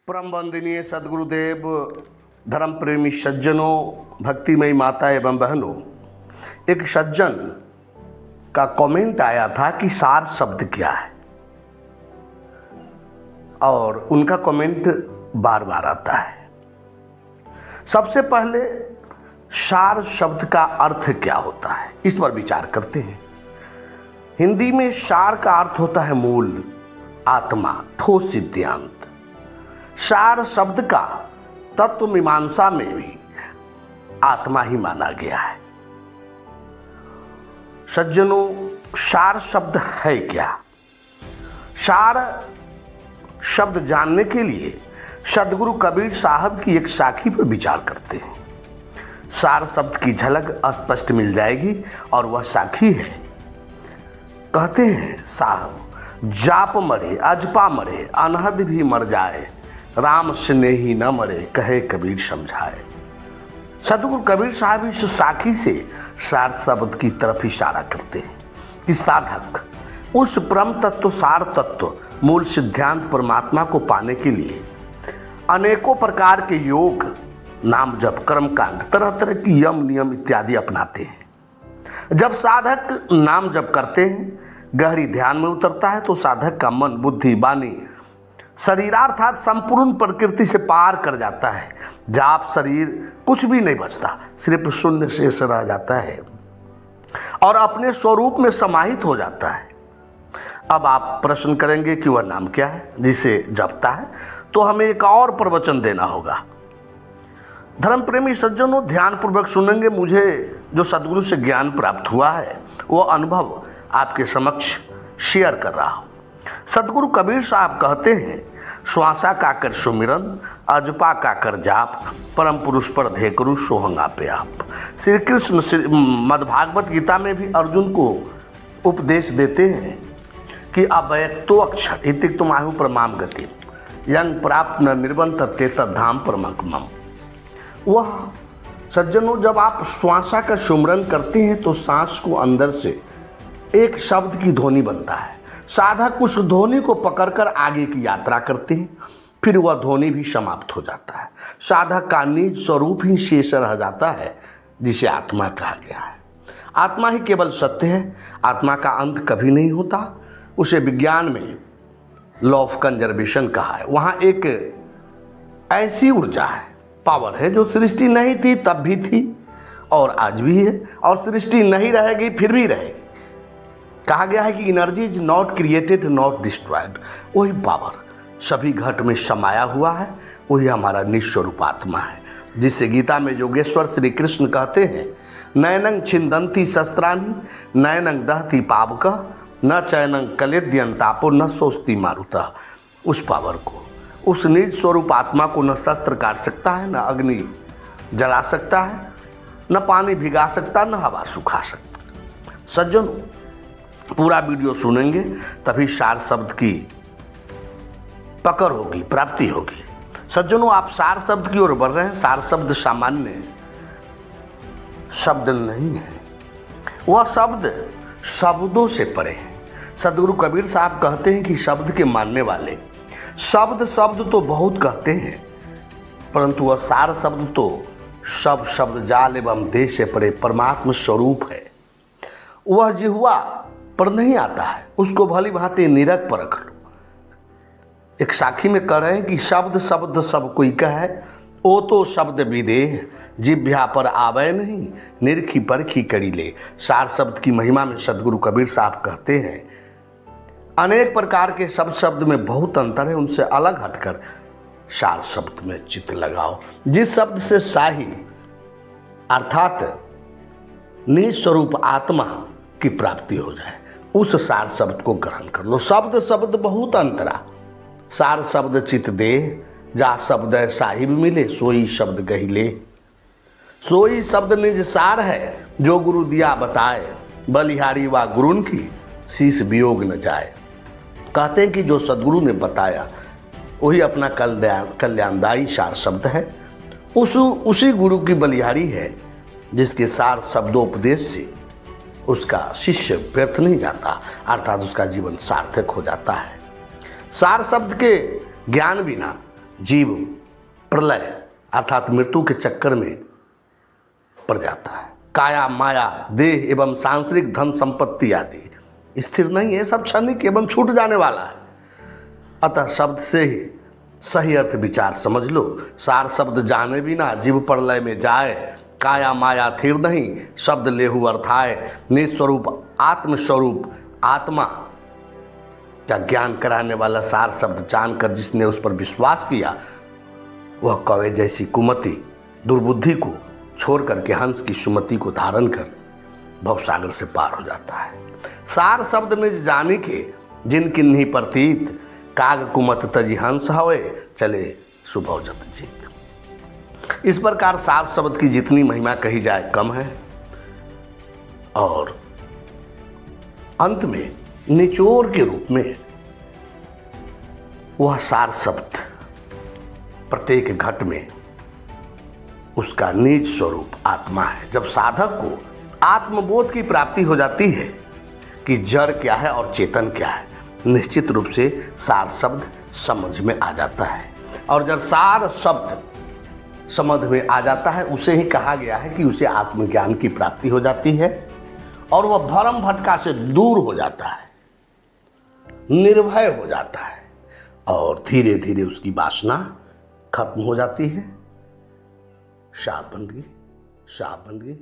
परम वंदनीय सदगुरुदेव, धर्म प्रेमी सज्जनों, भक्तिमयी माता एवं बहनों, एक सज्जन का कमेंट आया था कि सार शब्द क्या है, और उनका कमेंट बार बार आता है। सबसे पहले सार शब्द का अर्थ क्या होता है, इस पर विचार करते हैं। हिंदी में सार का अर्थ होता है मूल, आत्मा, ठोस सिद्धांत। सार शब्द का तत्व मीमांसा में भी आत्मा ही माना गया है। सज्जनों, सार शब्द है क्या? सार शब्द जानने के लिए सदगुरु कबीर साहब की एक साखी पर विचार करते हैं। सार शब्द की झलक स्पष्ट मिल जाएगी और वह साखी है। कहते हैं साहब, जाप मरे अजपा मरे, अनहद भी मर जाए, राम स्नेही न मरे, कहे कबीर समझाए। सदगुरु कबीर साहब इस साखी से सार शब्द की तरफ इशारा करते हैं कि साधक उस परम तत्व, सार तत्व, मूल सिद्धांत परमात्मा को पाने के लिए अनेकों प्रकार के योग, नाम जप, कर्म कांड, तरह तरह की यम नियम इत्यादि अपनाते हैं। जब साधक नाम जप करते हैं, गहरी ध्यान में उतरता है, तो साधक का मन, बुद्धि, वाणी, शरीरार्थात संपूर्ण प्रकृति से पार कर जाता है। जाप शरीर कुछ भी नहीं बचता, सिर्फ शून्य शेष रह जाता है और अपने स्वरूप में समाहित हो जाता है। अब आप प्रश्न करेंगे कि वह नाम क्या है जिसे जपता है, तो हमें एक और प्रवचन देना होगा। धर्म प्रेमी सज्जनों, ध्यान पूर्वक सुनेंगे। मुझे जो सदगुरु से ज्ञान प्राप्त हुआ है, वो अनुभव आपके समक्ष शेयर कर रहा हूँ। सदगुरु कबीर साहब कहते हैं, श्वासा का कर सुमिरन, अजपा का कर जाप, परम पुरुष पर धेकरु सोहंगा पे आप। श्री कृष्ण मद्भागवत गीता में भी अर्जुन को उपदेश देते हैं कि अव्यक्तो अक्षर इतिक्तो माहु परमाम गति, यंग प्राप्त न निर्बंध तेत धाम परमकमम। वह सज्जनों, जब आप श्वासा का सुमिरन करते हैं तो सांस को अंदर से एक शब्द की ध्वनि बनता है। साधक उस ध्वनि को पकड़कर आगे की यात्रा करते हैं, फिर वह ध्वनि भी समाप्त हो जाता है। साधक का निज स्वरूप ही शेष रह जाता है, जिसे आत्मा कहा गया है। आत्मा ही केवल सत्य है, आत्मा का अंत कभी नहीं होता। उसे विज्ञान में लॉ ऑफ कंजर्वेशन कहा है। वहाँ एक ऐसी ऊर्जा है, पावर है, जो सृष्टि नहीं थी तब भी थी और आज भी है, और सृष्टि नहीं रहेगी फिर भी रहेगी। कहा गया है कि energy is not created not destroyed. वही पावर सभी घट में समाया हुआ है, वही हमारा निस्वरूप आत्मा है, जिससे गीता में योगेश्वर श्री कृष्ण कहते हैं, नयनंग छिंदंती शस्त्राणि, नयनंग दहती पावक, न चयनंग कलेद्यंतापो, न सोचती मारुता। उस पावर को, उस निज स्वरूप आत्मा को न शस्त्र काट सकता है, न अग्नि जला सकता है, न पानी भिगा सकता, न हवा सुखा सकता। सज्जनों, पूरा वीडियो सुनेंगे तभी सार शब्द की पकड़ होगी, प्राप्ति होगी। सज्जनों, आप सार शब्द की ओर बढ़ रहे हैं। सार शब्द सामान्य शब्द नहीं है, वह शब्द शब्दों से परे है। सदगुरु कबीर साहब कहते हैं कि शब्द के मानने वाले शब्द तो बहुत कहते हैं, परंतु वह सार शब्द तो सब शब्द जाल एवं देह से परे परमात्मा स्वरूप है। वह जिह्वा पर नहीं आता है, उसको भली भांति निरख परख लो। एक साखी में कह रहे हैं कि शब्द सब कोई कहे, ओ तो शब्द विदेह, जिह्वा पर आवे नहीं, निरखी परखी करी ले। सार शब्द की महिमा में सदगुरु कबीर साहब कहते हैं, अनेक प्रकार के शब्द में बहुत अंतर है, उनसे अलग हटकर सार शब्द में चित्त लगाओ। जिस शब्द से साही अर्थात निस्वरूप आत्मा की प्राप्ति हो जाए, उस सार शब्द को ग्रहण कर लो। शब्द बहुत अंतरा, सार शब्द चित दे, जा शब्द साहिब मिले, सोई शब्द गहिले। सोई शब्द निज सार है, जो गुरु दिया बताए, बलिहारी व गुरुन की शीश वियोग न जाए। कहते हैं कि जो सदगुरु ने बताया वही अपना कल्याणदायी सार शब्द है। उसी गुरु की बलिहारी है, जिसके सार शब्दोपदेश से उसका शिष्य व्यर्थ नहीं जाता, अर्थात उसका जीवन सार्थक हो जाता है। सार शब्द के ज्ञान बिना जीव प्रलय अर्थात मृत्यु के चक्कर में पड़ जाता है। काया माया देह एवं सांसारिक धन संपत्ति आदि स्थिर नहीं है, सब क्षणिक एवं छूट जाने वाला है। अतः शब्द से ही सही अर्थ विचार समझ लो। सार शब्द जाने बिना जीव प्रलय में जाए, काया माया थिर नहीं, शब्द लेहु अर्थाय, निस्वरूप आत्मस्वरूप आत्मा का ज्ञान कराने वाला सार शब्द जानकर जिसने उस पर विश्वास किया, वह कौवे जैसी कुमति दुर्बुद्धि को छोड़ करके हंस की सुमति को धारण कर भवसागर से पार हो जाता है। सार शब्द निज जाने के जिन किन्हीं प्रतीत, काग कुमत तजी हंस हवे, चले सुबह जत जीत। इस प्रकार सार शब्द की जितनी महिमा कही जाए कम है। और अंत में निचोड़ के रूप में वह सार शब्द प्रत्येक घट में उसका निज स्वरूप आत्मा है। जब साधक को आत्मबोध की प्राप्ति हो जाती है कि जड़ क्या है और चेतन क्या है, निश्चित रूप से सार शब्द समझ में आ जाता है। और जब सार शब्द समझ में आ जाता है, उसे ही कहा गया है कि उसे आत्मज्ञान की प्राप्ति हो जाती है और वह भरम भटका से दूर हो जाता है, निर्भय हो जाता है और धीरे धीरे उसकी वासना खत्म हो जाती है। शाह बंदगी